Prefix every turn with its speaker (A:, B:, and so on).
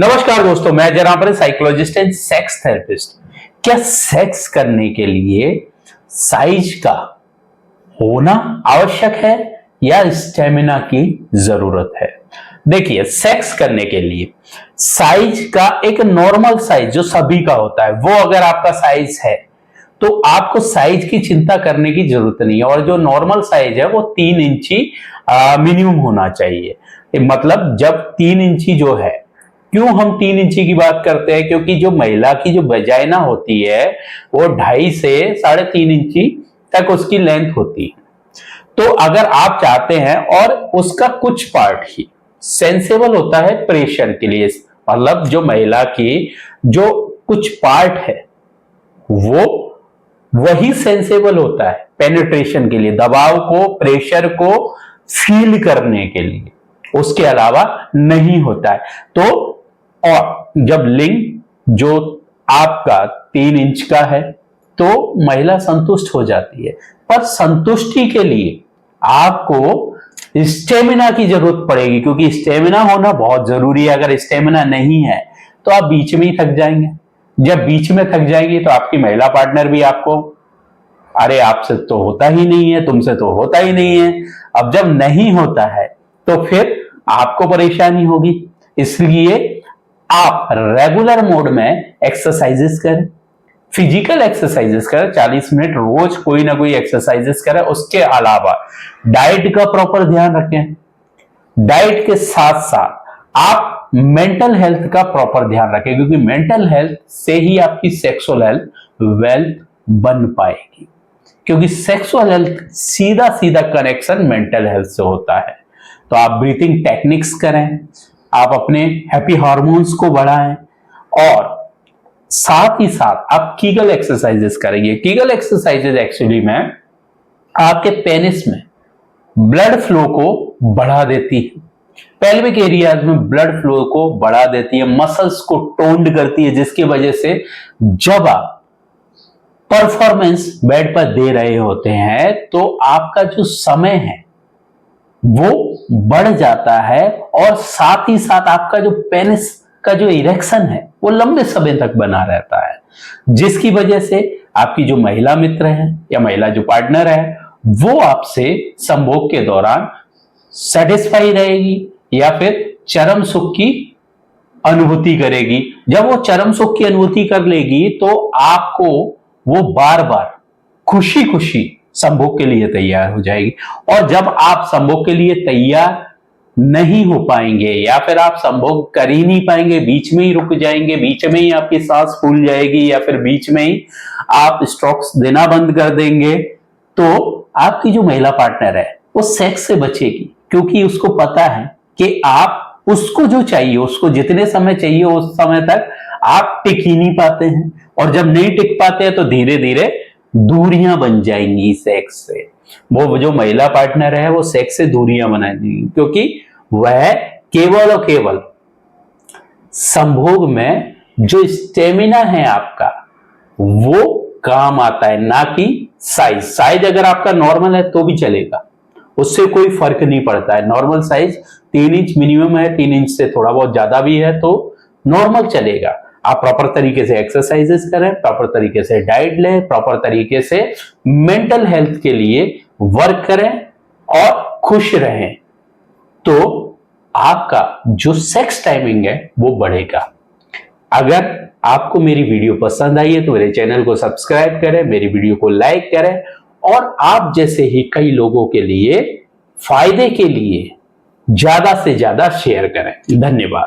A: नमस्कार दोस्तों, मैं जरा पर साइकोलॉजिस्ट एंड सेक्स थेरेपिस्ट। क्या सेक्स करने के लिए साइज का होना आवश्यक है या स्टेमिना की जरूरत है? देखिए, सेक्स करने के लिए साइज का एक नॉर्मल साइज जो सभी का होता है, वो अगर आपका साइज है तो आपको साइज की चिंता करने की जरूरत नहीं है। और जो नॉर्मल साइज है वो 3 इंची मिनिमम होना चाहिए। मतलब जब 3 इंची जो है, क्यों हम 3 इंची की बात करते हैं? क्योंकि जो महिला की जो वजाइना होती है वो 2.5 से 3.5 इंची तक उसकी लेंथ होती है। तो अगर आप चाहते हैं, और उसका कुछ पार्ट ही सेंसेबल होता है प्रेशर के लिए, मतलब जो महिला की जो कुछ पार्ट है वो वही सेंसेबल होता है पेनिट्रेशन के लिए, दबाव को, प्रेशर को फील करने के लिए, उसके अलावा नहीं होता है। तो और जब लिंग जो आपका 3 इंच का है तो महिला संतुष्ट हो जाती है, पर संतुष्टि के लिए आपको स्टेमिना की जरूरत पड़ेगी, क्योंकि स्टेमिना होना बहुत जरूरी है। अगर स्टेमिना नहीं है तो आप बीच में ही थक जाएंगे। जब बीच में थक जाएंगे तो आपकी महिला पार्टनर भी आपको, अरे आपसे तो होता ही नहीं है, तुमसे तो होता ही नहीं है। अब जब नहीं होता है तो फिर आपको परेशानी होगी। इसलिए आप रेगुलर मोड में एक्सरसाइजेस करें, फिजिकल एक्सरसाइजेस करें, 40 मिनट रोज कोई ना कोई एक्सरसाइजेस करें। उसके अलावा डाइट का प्रॉपर ध्यान रखें। डाइट के साथ साथ आप मेंटल हेल्थ का प्रॉपर ध्यान रखें, क्योंकि मेंटल हेल्थ से ही आपकी सेक्सुअल हेल्थ वेल्थ बन पाएगी। क्योंकि सेक्सुअल हेल्थ सीधा सीधा कनेक्शन मेंटल हेल्थ से होता है। तो आप ब्रीथिंग टेक्निक्स करें, आप अपने हैप्पी हार्मोन्स को बढ़ाएं, और साथ ही साथ आप कीगल एक्सरसाइजेस करेंगे। कीगल एक्सरसाइजेस एक्चुअली में आपके पेनिस में ब्लड फ्लो को बढ़ा देती है, पेल्विक एरियाज में ब्लड फ्लो को बढ़ा देती है, मसल्स को टोन्ड करती है, जिसकी वजह से जब आप परफॉर्मेंस बेड पर दे रहे होते हैं तो आपका जो समय है वो बढ़ जाता है, और साथ ही साथ आपका जो पेनिस का जो इरेक्शन है वो लंबे समय तक बना रहता है, जिसकी वजह से आपकी जो महिला मित्र है या महिला जो पार्टनर है वो आपसे संभोग के दौरान सेटिस्फाई रहेगी या फिर चरम सुख की अनुभूति करेगी। जब वो चरम सुख की अनुभूति कर लेगी तो आपको वो बार बार खुशी खुशी संभोग के लिए तैयार हो जाएगी। और जब आप संभोग के लिए तैयार नहीं हो पाएंगे या फिर आप संभोग कर ही नहीं पाएंगे, बीच में ही रुक जाएंगे, बीच में ही आपकी सांस फूल जाएगी, या फिर बीच में ही आप स्ट्रोक्स देना बंद कर देंगे, तो आपकी जो महिला पार्टनर है वो सेक्स से बचेगी, क्योंकि उसको पता है कि आप उसको जो चाहिए, उसको जितने समय चाहिए उस समय तक आप टिक ही नहीं पाते हैं। और जब नहीं टिक पाते हैं तो धीरे धीरे दूरियां बन जाएंगी सेक्स से। वो जो महिला पार्टनर है वो सेक्स से दूरियां बना देंगी, क्योंकि वह केवल और केवल संभोग में जो स्टेमिना है आपका वो काम आता है, ना कि साइज। साइज अगर आपका नॉर्मल है तो भी चलेगा, उससे कोई फर्क नहीं पड़ता है। नॉर्मल साइज 3 इंच मिनिमम है, 3 इंच से थोड़ा बहुत ज्यादा भी है तो नॉर्मल चलेगा। आप प्रॉपर तरीके से एक्सरसाइजेस करें, प्रॉपर तरीके से डाइट लें, प्रॉपर तरीके से मेंटल हेल्थ के लिए वर्क करें और खुश रहें, तो आपका जो सेक्स टाइमिंग है वो बढ़ेगा। अगर आपको मेरी वीडियो पसंद आई है तो मेरे चैनल को सब्सक्राइब करें, मेरी वीडियो को लाइक करें, और आप जैसे ही कई लोगों के लिए फायदे के लिए ज्यादा से ज्यादा शेयर करें। धन्यवाद।